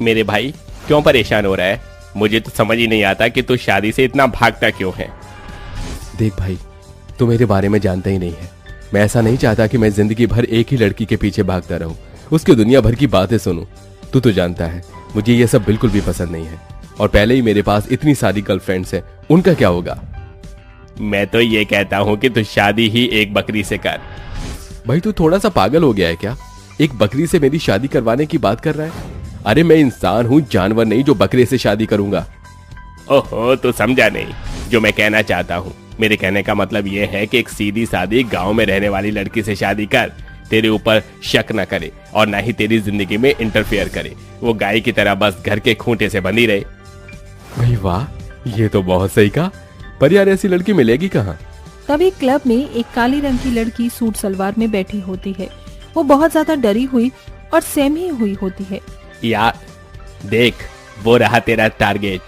मेरे भाई क्यों परेशान हो रहा है? मुझे तो समझ ही नहीं आता कि तू शादी से इतना भागता क्यों है। देख भाई, तू मेरे बारे में जानता ही नहीं है। मैं ऐसा नहीं चाहता कि मैं जिंदगी भर एक ही लड़की के पीछे भागता रहूं, उसकी दुनिया भर की बातें सुनूं। तू तो जानता है मुझे ये सब बिल्कुल भी पसंद नहीं है। और पहले ही मेरे पास इतनी सारी गर्लफ्रेंड्स हैं, उनका क्या होगा? मैं तो ये कहता हूँ कि तू शादी ही एक बकरी से कर। भाई तू थोड़ा सा पागल हो गया है क्या? एक बकरी से मेरी शादी करवाने की बात कर रहा है? अरे मैं इंसान हूँ, जानवर नहीं जो बकरे से शादी करूंगा। ओहो, तो समझा नहीं जो मैं कहना चाहता हूँ। मेरे कहने का मतलब ये है कि एक सीधी सादी गांव में रहने वाली लड़की से शादी कर, तेरे ऊपर शक न करे और ना ही तेरी जिंदगी में इंटरफेयर करे। वो गाय की तरह बस घर के खूंटे से बंधी रहे। भाई वाह, ये तो बहुत सही कहा, पर यार ऐसी लड़की मिलेगी कहाँ? तभी क्लब में एक काली रंग की लड़की सूट सलवार में बैठी होती है। वो बहुत ज्यादा डरी हुई और सहमी हुई होती है। यार देख, वो रहा तेरा टारगेट।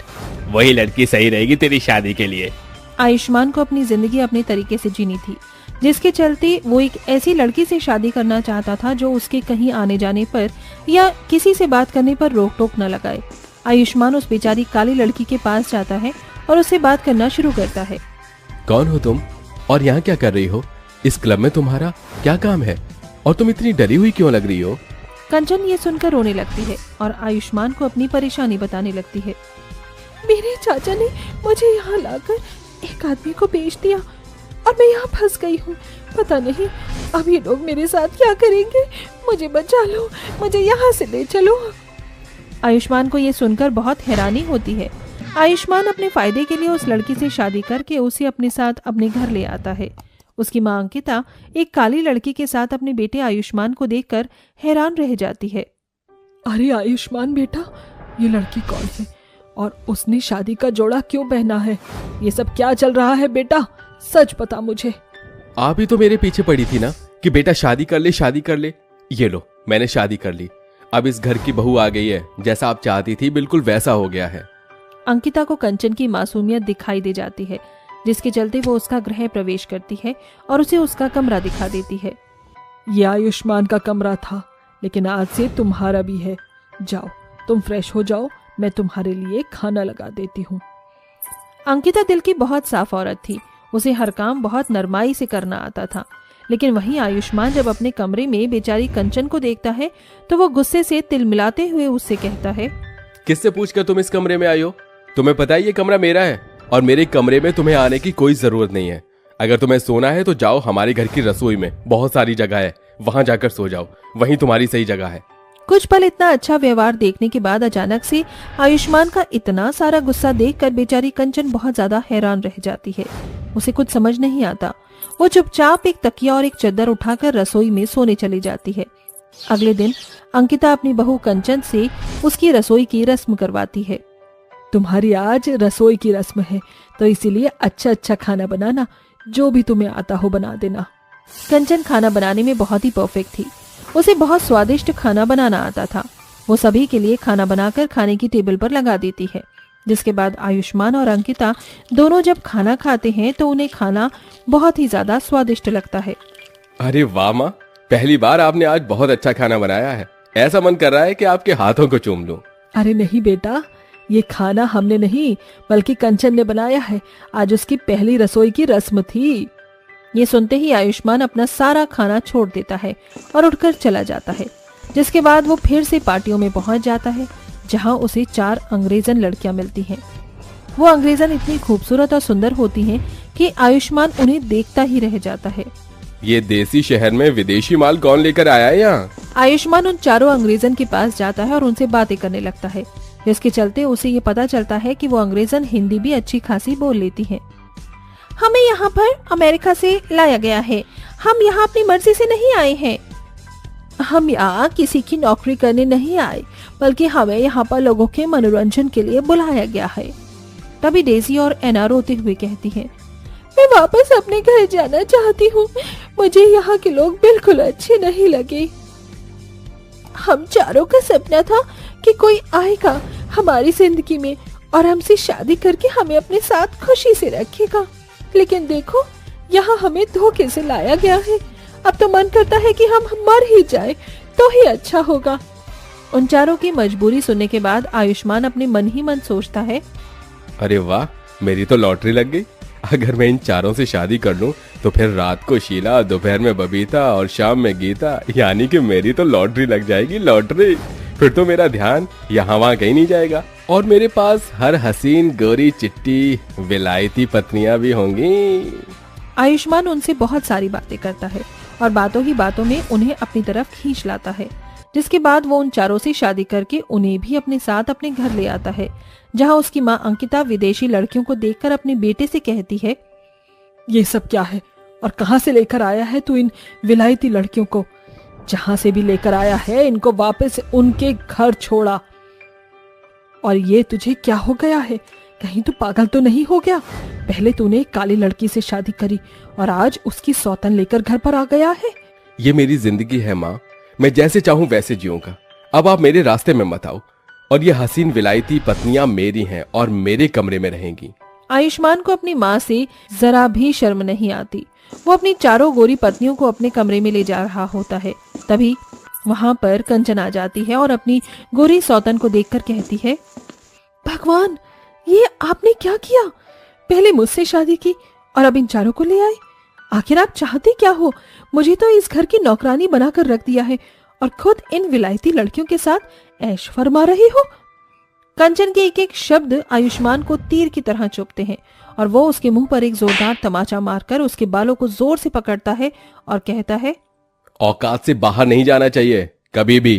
वही लड़की सही रहेगी तेरी शादी के लिए। आयुष्मान को अपनी जिंदगी अपने तरीके से जीनी थी, जिसके चलते वो एक ऐसी लड़की से शादी करना चाहता था जो उसके कहीं आने जाने पर या किसी से बात करने पर रोक टोक न लगाए। आयुष्मान उस बेचारी काली लड़की के पास जाता है और उससे बात करना शुरू करता है। कौन हो तुम और यहाँ क्या कर रही हो? इस क्लब में तुम्हारा क्या काम है और तुम इतनी डरी हुई क्यों लग रही हो? कंचन ये सुनकर रोने लगती है और आयुष्मान को अपनी परेशानी बताने लगती है। मेरे चाचा ने मुझे यहाँ लाकर एक आदमी को बेच दिया और मैं यहाँ फंस गई हूँ। पता नहीं अब ये लोग मेरे साथ क्या करेंगे। मुझे बचा लो, मुझे यहाँ से ले चलो। आयुष्मान को ये सुनकर बहुत हैरानी होती है। आयुष्मान अपने फायदे के लिए उस लड़की से शादी करके उसे अपने साथ अपने घर ले आता है। उसकी मां अंकिता एक काली लड़की के साथ अपने बेटे आयुष्मान को देखकर हैरान रह जाती है। अरे आयुष्मान बेटा, ये लड़की कौन है और उसने शादी का जोड़ा क्यों पहना है? ये सब क्या चल रहा है बेटा? सच बता मुझे। आप ही तो मेरे पीछे पड़ी थी ना कि बेटा शादी कर ले, शादी कर ले। ये लो, मैंने शादी कर ली। अब इस घर की बहू आ गई है, जैसा आप चाहती थी बिल्कुल वैसा हो गया है। अंकिता को कंचन की मासूमियत दिखाई दे जाती है, जिसके चलते वो उसका गृह प्रवेश करती है और उसे उसका कमरा दिखा देती है। ये आयुष्मान का कमरा था, लेकिन आज से तुम्हारा भी है। जाओ, तुम फ्रेश हो जाओ, मैं तुम्हारे लिए खाना लगा देती हूँ। अंकिता दिल की बहुत साफ औरत थी। उसे हर काम बहुत नरमाई से करना आता था। लेकिन वहीं आयुष्मान जब अपने कमरे में बेचारी कंचन को देखता है तो वो गुस्से से तिलमिलाते हुए उससे कहता है, किससे पूछकर तुम इस कमरे में आई हो? तुम्हें पता है ये कमरा मेरा है और मेरे कमरे में तुम्हें आने की कोई जरूरत नहीं है। अगर तुम्हें सोना है तो जाओ, हमारे घर की रसोई में बहुत सारी जगह है, वहां जाकर सो जाओ, वहीं तुम्हारी सही जगह है। कुछ पल इतना अच्छा व्यवहार देखने के बाद अचानक से आयुष्मान का इतना सारा गुस्सा देखकर बेचारी कंचन बहुत ज्यादा हैरान रह जाती है। उसे कुछ समझ नहीं आता। वो चुपचाप एक तकिया और एक चद्दर उठाकर रसोई में सोने चली जाती है। अगले दिन अंकिता अपनी बहू कंचन से उसकी रसोई की रस्म करवाती है। तुम्हारी आज रसोई की रस्म है, तो इसीलिए अच्छा अच्छा खाना बनाना, जो भी तुम्हें आता हो बना देना। कंचन खाना बनाने में बहुत ही परफेक्ट थी। उसे बहुत स्वादिष्ट खाना बनाना आता था। वो सभी के लिए खाना बनाकर खाने की टेबल पर लगा देती है। जिसके बाद आयुष्मान और अंकिता दोनों जब खाना खाते हैं तो उन्हें खाना बहुत ही ज्यादा स्वादिष्ट लगता है। अरे वाह माँ, पहली बार आपने आज बहुत अच्छा खाना बनाया है। ऐसा मन कर रहा है कि आपके हाथों को चूम लूं। अरे नहीं बेटा, ये खाना हमने नहीं बल्कि कंचन ने बनाया है। आज उसकी पहली रसोई की रस्म थी। ये सुनते ही आयुष्मान अपना सारा खाना छोड़ देता है और उठकर चला जाता है। जिसके बाद वो फिर से पार्टियों में पहुंच जाता है, जहां उसे 4 अंग्रेजन लड़कियां मिलती हैं। वो अंग्रेजन इतनी खूबसूरत और सुंदर होती हैं कि आयुष्मान उन्हें देखता ही रह जाता है। ये देसी शहर में विदेशी माल कौन लेकर आया है यहाँ? आयुष्मान उन चारों अंग्रेजन के पास जाता है और उनसे बातें करने लगता है। जिसके चलते उसे ये पता चलता है कि वो अंग्रेजन हिंदी भी अच्छी खासी बोल लेती हैं। हमें यहाँ पर अमेरिका से लाया गया है। हम यहाँ अपनी मर्जी से नहीं आए हैं। हम यहाँ किसी की नौकरी करने नहीं आए, बल्कि हमें यहाँ पर लोगों के मनोरंजन के लिए बुलाया गया है। तभी डेजी और एना रोते हुए कहती हैं, मैं वापस अपने घर जाना चाहती हूँ। मुझे यहाँ के लोग बिल्कुल अच्छे नहीं लगे। हम चारों का सपना था कि कोई आएगा हमारी जिंदगी में और हमसे शादी करके हमें अपने साथ खुशी से रखेगा। लेकिन देखो, यहाँ हमें धोखे से लाया गया है। अब तो मन करता है कि हम मर ही जाए तो ही अच्छा होगा। उन चारों की मजबूरी सुनने के बाद आयुष्मान अपने मन ही मन सोचता है, अरे वाह, मेरी तो लॉटरी लग गई। अगर मैं इन चारों से शादी कर लूं तो फिर रात को शीला, दोपहर में बबीता और शाम में गीता, यानी कि मेरी तो लॉटरी लग जाएगी, लॉटरी। फिर तो मेरा ध्यान यहाँ वहाँ कहीं नहीं जाएगा और मेरे पास हर हसीन गोरी चिट्टी विलायती पत्नियां भी होंगी। आयुष्मान उनसे बहुत सारी बातें करता है और बातों ही बातों में उन्हें अपनी तरफ खींच लाता है, जिसके बाद वो उन चारों से शादी करके उन्हें भी अपने साथ अपने घर ले आता है, जहां उसकी माँ अंकिता विदेशी लड़कियों को देखकर अपने बेटे से कहती है, ये सब क्या है और कहां से लेकर आया है तू इन विलायती लड़कियों को? जहां से भी लेकर आया है इनको वापस उनके घर छोड़ा। और ये तुझे क्या हो गया है? कहीं तू पागल तो नहीं हो गया? पहले तूने एक काली लड़की से शादी करी और आज उसकी सौतन लेकर घर पर आ गया है। ये मेरी जिंदगी है माँ, मैं जैसे चाहूं वैसे जीऊंगा। अब आप मेरे रास्ते में मत आओ और ये हसीन विलायती पत्नियां मेरी हैं और मेरे कमरे में रहेंगी। आयुष्मान को अपनी माँ से जरा भी शर्म नहीं आती। वो अपनी चारों गोरी पत्नियों को अपने कमरे में ले जा रहा होता है। तभी वहां पर कंचन आ जाती है और अपनी गोरी सौतन को देखकर कहती है, भगवान, ये आपने क्या किया? पहले मुझसे शादी की और अब इन चारों को ले आए। आखिर आप चाहते क्या हो? मुझे तो इस घर की नौकरानी बनाकर रख दिया है और खुद इन विलायती लड़कियों के साथ ऐश फरमा रहे हो। कंचन के एक एक शब्द आयुष्मान को तीर की तरह चुभते हैं और वो उसके मुंह पर एक जोरदार तमाचा मारकर उसके बालों को जोर से पकड़ता है और कहता है, औकात से बाहर नहीं जाना चाहिए कभी भी।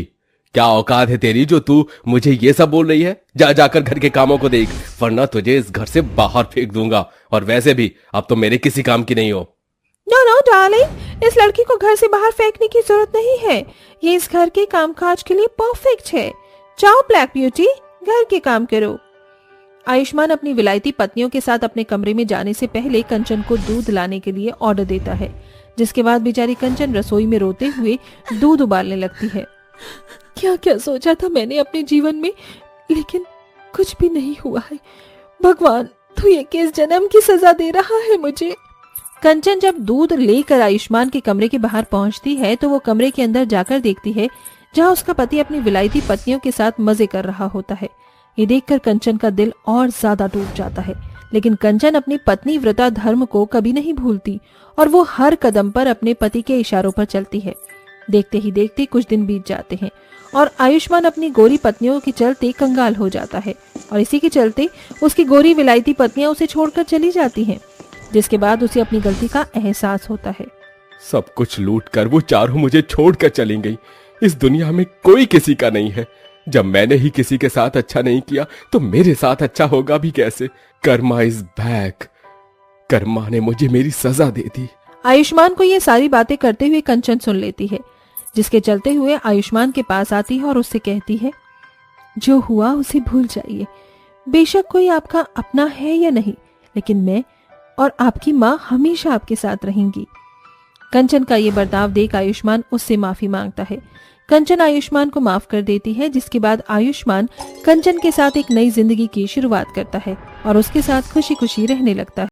क्या औकात है तेरी जो तू मुझे ये सब बोल रही है? जा जाकर घर के कामों को देख, वरना तुझे इस घर से बाहर फेंक दूंगा। और वैसे भी अब तो मेरे किसी काम की नहीं हो। नो नो डार्लिंग, इस लड़की को घर से बाहर फेंकने की जरूरत नहीं है। ये इस घर के कामकाज के लिए परफेक्ट है। जाओ ब्लैक ब्यूटी, घर के काम करो। आयुष्मान अपनी विलायती पत्नियों के साथ अपने कमरे में जाने से पहले कंचन को दूध लाने के लिए ऑर्डर देता है, जिसके बाद बेचारी कंचन रसोई में रोते हुए दूध उबालने लगती है। क्या क्या सोचा था मैंने अपने जीवन में, लेकिन कुछ भी नहीं हुआ है। भगवान, तू ये किस जन्म की सजा दे रहा है मुझे? कंचन जब दूध लेकर आयुष्मान के कमरे के बाहर पहुंचती है तो वो कमरे के अंदर जाकर देखती है, जहां उसका पति अपनी विलायती पत्नियों के साथ मजे कर रहा होता है। ये देखकर कंचन का दिल और ज्यादा टूट जाता है, लेकिन कंचन अपनी पत्नी व्रता धर्म को कभी नहीं भूलती और वो हर कदम पर अपने पति के इशारों पर चलती है। देखते ही देखते कुछ दिन बीत जाते हैं और आयुष्मान अपनी गोरी पत्नियों के चलते कंगाल हो जाता है और इसी के चलते उसकी गोरी विलायती पत्नियां उसे छोड़कर चली जाती हैं, जिसके बाद उसे अपनी गलती का एहसास होता है। सब कुछ लूट कर वो चारों मुझे छोड़कर चली गई। इस दुनिया में कोई किसी का नहीं है। जब मैंने ही किसी के साथ अच्छा नहीं किया तो मेरे साथ अच्छा होगा भी कैसे? Karma is back. कर्मा ने मुझे मेरी सजा दे दी। आयुष्मान को ये सारी बातें करते हुए कंचन सुन लेती है, जिसके चलते हुए आयुष्मान के पास आती है और उससे कहती है, जो हुआ उसे भूल जाइए। बेशक कोई आपका अपना है या नहीं, लेकिन मैं और आपकी माँ हमेशा आपके साथ रहेंगी। कंचन का ये बर्ताव देख आयुष्मान उससे माफी मांगता है। कंचन आयुष्मान को माफ कर देती है, जिसके बाद आयुष्मान कंचन के साथ एक नई जिंदगी की शुरुआत करता है और उसके साथ खुशी खुशी रहने लगता है।